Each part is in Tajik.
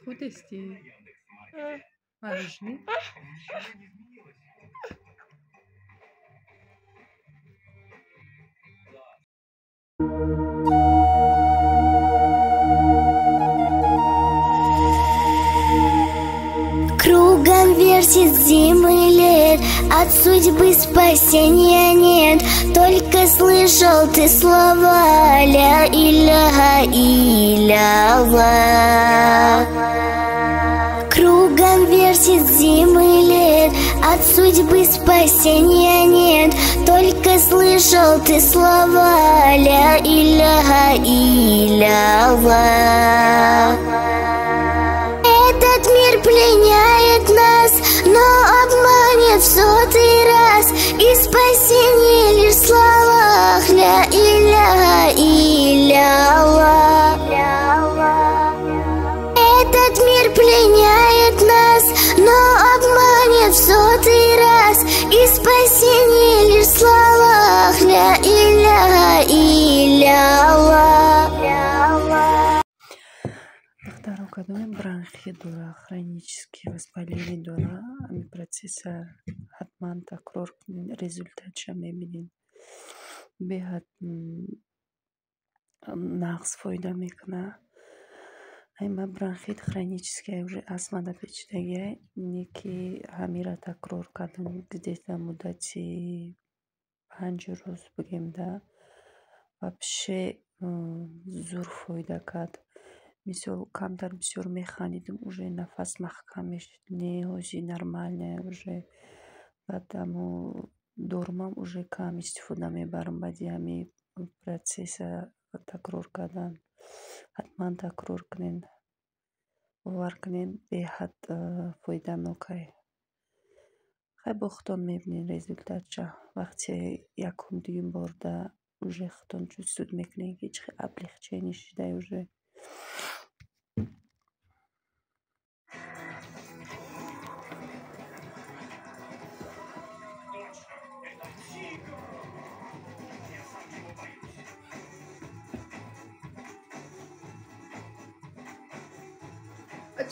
Худости. Важный. Кругом вертит зимы лет, от судьбы спасения нет. Только слышал ты слова ля иляха илlallah. Кругом вертит зимы лет, от судьбы спасения нет. Только слышал ты слова ля иляха илlallah. Этот мир пленяет нас, но обманет в 100-й раз. И спасение лишь в словах ля иляха илlallah. Этот мир пленяет нас, но обманет в 100-й раз. И спасение лишь в словах ля иляха илlallah. Кадом бронхит дора, хронические воспаления дора, процесса hatman takror результатша мебинин. Беҳад нағз фоида мекуна. Айма бронхит хроническая уже астма да печидагия, неки ҳамира такрор кадам где-то муддати 5 рӯз бигем да вообще зур фоида кад. Мисол камтар бисёр механидим, уже нафас маҳкам мешид, неҳози нормальная уже. Баъд амо дормам уже кам истифода мебарам баъди ҳамин процесса такрор кардан. ҳатман такрор кунед, бовар кунед, беҳад фоиданокай. хай бо худтон мебинед результатша. Вақте якум дуюм борда уже худтон чуд суд мекунед, ҳеҷ облегчение шидай уже.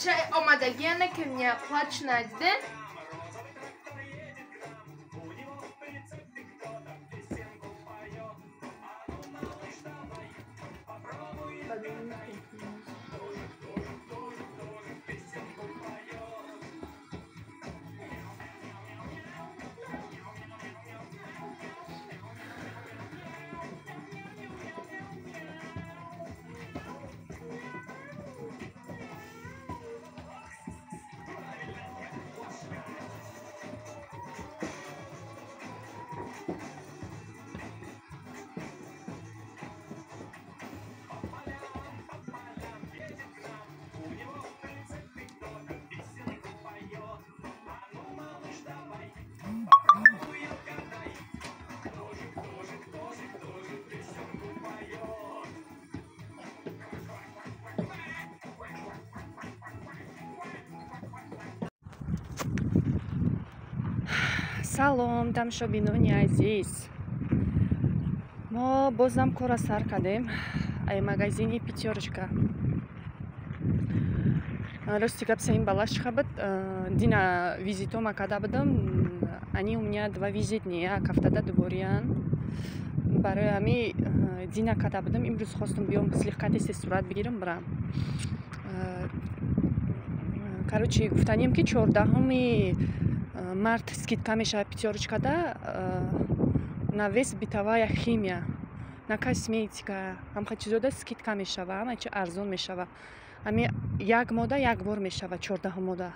Чай омадагиане ки мне плач найдеде. Салом, тамошобинони азиз. Мо бозам кора сар кардем. Ай магазини Пятерочка. Рости гапса им балаш хабат. Дина визитома када будам. Они у меня 2 визитни, як ҳафтада дубориян. Барои ами дина када будам. Имрӯз хостум биём слегка тести сурат бигирам барам. Короче, гуфтанем ки 14 март скидка мешавад Пятерочкада на вес битовая химия, на косметика, ҳамха чизода скидка мешавад, ҳама чи арзон мешавад. Ами як мода як бор мешавад, 14 мода.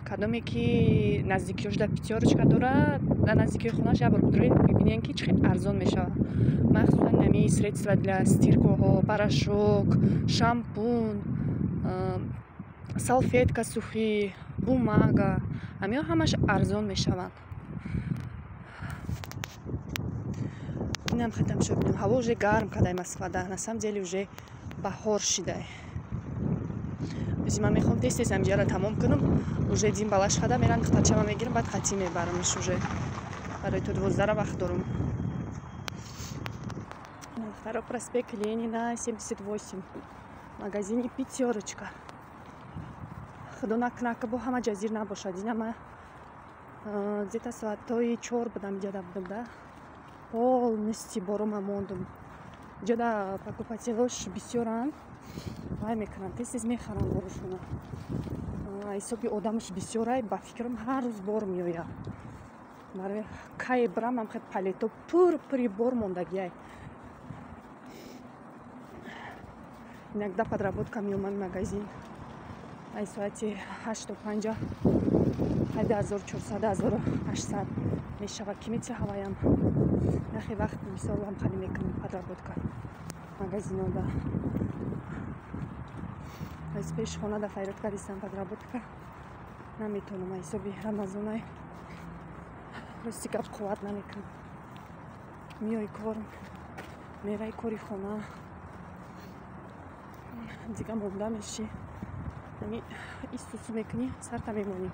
Кадоме ки наздикиёшда Пятерочка дора, да наздикиёи хонаш як бор бигиред, бибинен ки чӣ қадр арзон мешавад. Махсусан ами средства для стиркоҳо, порошок, шампун, салфетка сухи, бумага, ҳамааш арзон мешаванд. Нам хотим, чтобы хава уже гарм, когда Москва, да. На самом деле уже бахор шидай. Зима мехом тестис амҷара тамом кунам. Уже дим балаш хада мерам духтарчама мегирам, баъд хати мебарамш уже. Барои то 12 вақт дорум. Второй проспект Ленина, 78. Магазине «Пятерочка». Ходунак накабу хама джазир набошад. Инама где-то саатои 4 будам ҷада будам, да. Полностью борума мондум. Ҷада покупателош бисёранд. Вай мекунам, тез мехарам борушона. Ҳисоби одамш бисёрай, ба фикрам ҳар рӯз бор меояд. Маре кай брам ам хе палето пури бор мондагиай. Иногда подработка меомад магазин. Ай соати 8:50, ҳайда 1400, 1800 мешавад. Ки мети ҳаваям. Нахи вақт мисол ам хали мекунам подработка магазинода. Аз пеш хона да файротка дистам подработка. Наметонам ҳисоби рамазонай. Рости гап қувват намекунам. Миёи кор, мераи кори хона. Дига монда меши. Ами истусу мекунӣ, сарта мемонӣ.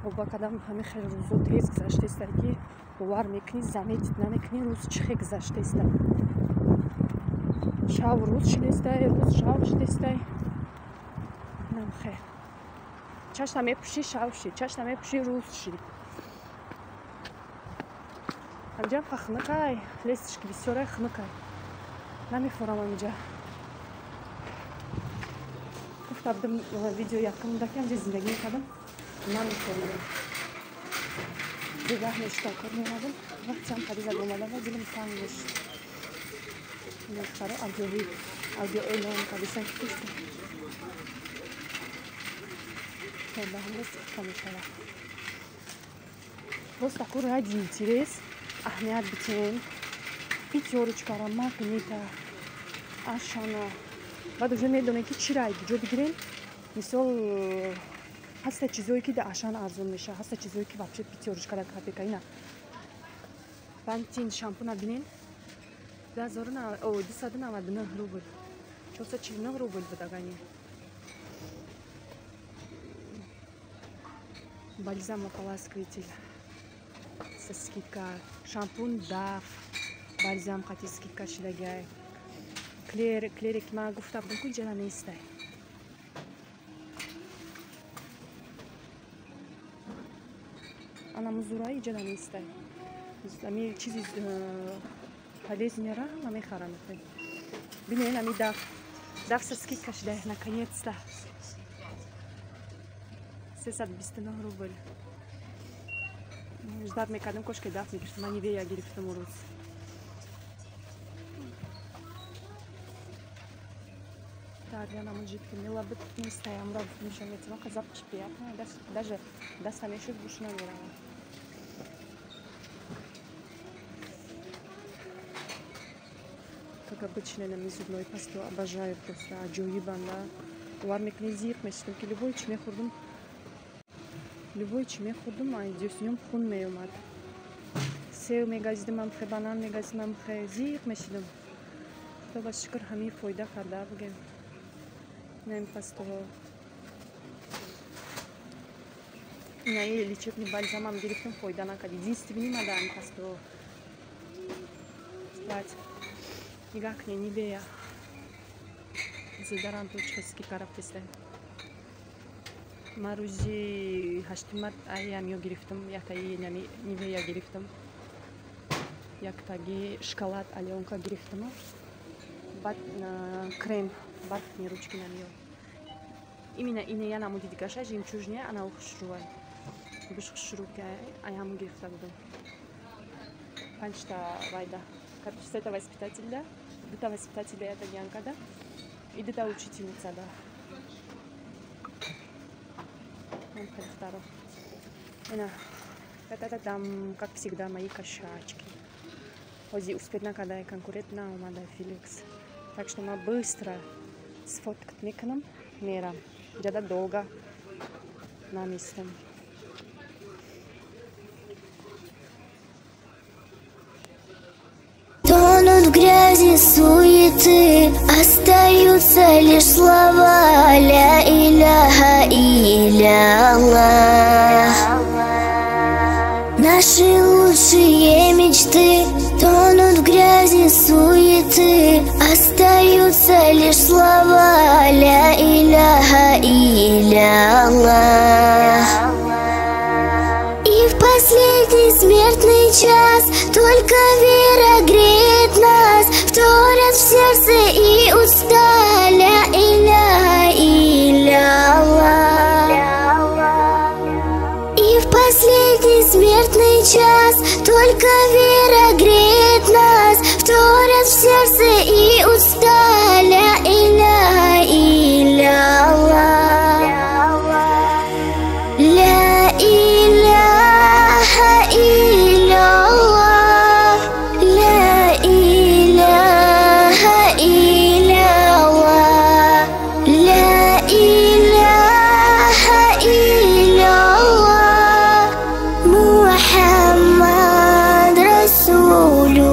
Оба кадам ҳами хеле рӯзо тез гузаштаеста, ки бовар мекунӣ, заметид намекунӣ, рӯз чӣ хе гузаштаеста. Шав рӯз шидестай, рӯз шав шидестай. Нам хе. Чашна мепушӣ, шав ши, чашна мепушӣ, рӯз ши. Амҷа хныкай, лестишки бисёрай хныкай. Намехӯрам амҷа. Гуфта будам видео якум даки амҷа зиндагӣ мекардам. Намехӯрам. Дегаҳ мешта кор меомадам. Вақти ам харизад омадам ва дилам танг мешд. Нахтаро аудио эълон кардисан ки кушта. Просто такой ради интерес, ахмят битен, пятерочка, магнита, ашана. Баъд уже медонем ки чӣ райди ҷо бигирем. Мисол ҳаста чизое ки да ашан арзон меша, ҳаста чизое ки вообще пятерочка да копейка. Ина Пантин шампуна бинен 299 рубль, 449 рубль будагани. Бальзам ополаскиватель со скидкой, шампунь Dove, бальзам хати скидка шидагай. Клерик ма гуфта будам ки ҷана нестай. Ана музураи ҷана нестай. Ами чизи полезнера ма мехарам. Бинен ами Dove со скидка шидай, наконец-то. 329 рубль. Ждать мекардам, кошка Dove мегирифтам, ани Nivea гирифтам рӯз. Так, я нам жидкий мелабит не стоям, рад ничего нет, но запах приятный, даже даст еще душу наверное. Как обычно, на зубной пасту обожаю просто, аджуибан, да. Варник не зип, мечтам, ки любой чме худум, а идёт с ним хун меомад. Сев мегазидам амхе, банан мегазидам амхе, зип мечтам. То бас шукр ҳамин фоида карда бугем. Нем пасту. Ина лечебный бальзамам гирифтам, фоида накард. Единственный мадам пасту. Спать. Никак не Nivea. Зидарам точки караптестай. Маружи 8 март аямё гирифтам, яктаги Nivea гирифтам. Яктаги шоколад Аленка гирифтам. Бад крем бархатные ручки на нее. Именно я нам удит гаша жемчужная, она ухшруай. Биш хшрука, а я ему гифта буду. Панчта вайда. Как это воспитатель, да? Это воспитатель, это Янка, да? И это учительница, да. Он второй. Это там, как всегда, мои кошачки. Ози успетна, когда я конкурентна, у меня Феликс. Так что мы быстро сфоткать меканом мера. Где-то долго на месте. грязи, суеты остаются лишь слова ля иляха илля-Аллах. Наши лучшие мечты тонут в грязи, суеты остаются лишь слова ля иляха илля-Аллах. И в последний смертный час только вера греет нас, вторят в сердце и уста ля иляха илля-Аллах. И в последний смертный час только вера греет нас, вторят в сердце и уста ля иляха илля-Аллах. Ля иляха илля-Аллах, ля иляха илля-Аллах, ля иляха илля-Аллах, Мухаммад Расулуллах.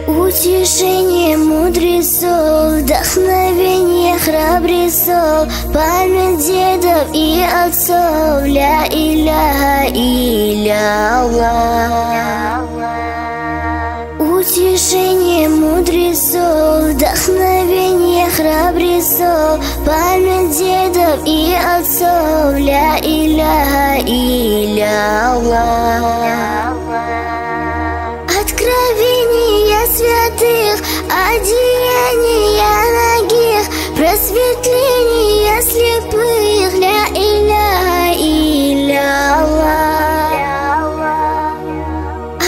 Утешение мудрецов, вдохновение храбрецов, память дедов и отцов ля иляха илля-Аллах. Утешение мудрецов, вдохновение храбрецов, память дедов и отцов ля иляха илля-Аллах. Откровения святых, одеяния нагих, просветление слепых ля иляха илля-Аллах.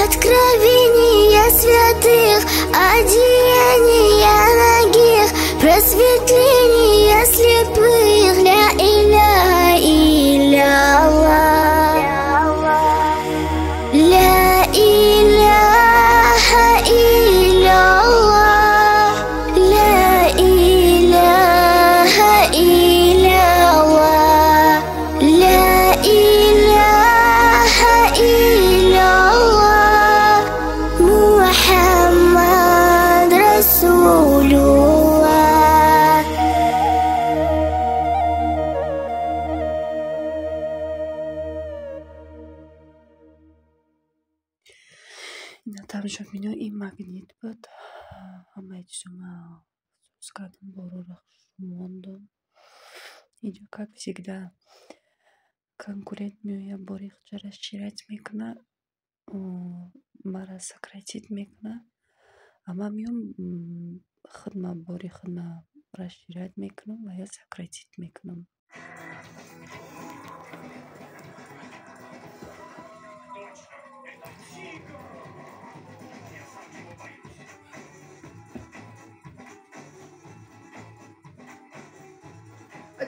Откровения святых, одеяния нагих, просветление слепых ля иляха илля-Аллах. Ля иляха илля-Аллах, ля иляха илля-Аллах, ля иляха илля-Аллах, Мухаммад Расулуллах. Там же у меня и магнит بود. همه чума скадом борорах шумондо. Идё как всегда. Конкурент мюя борих расширять мекна, мара сократить мекна. А мамиум хадма борихна расширять мекну, а я сократить мекну.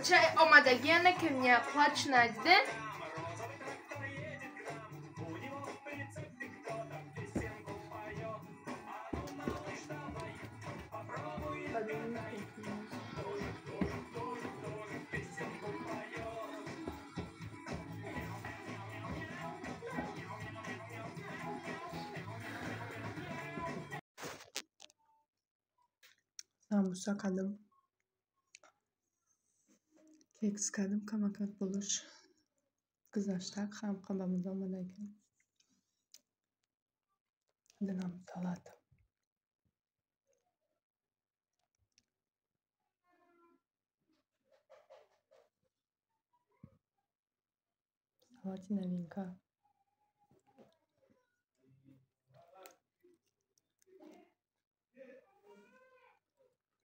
Чай омадагиане ки мне плач найде. Sambusa kadım. Keks kadım kamakat buluş. Kızartak ham kabamızda omadagi. Dinam salat. Салатина винка.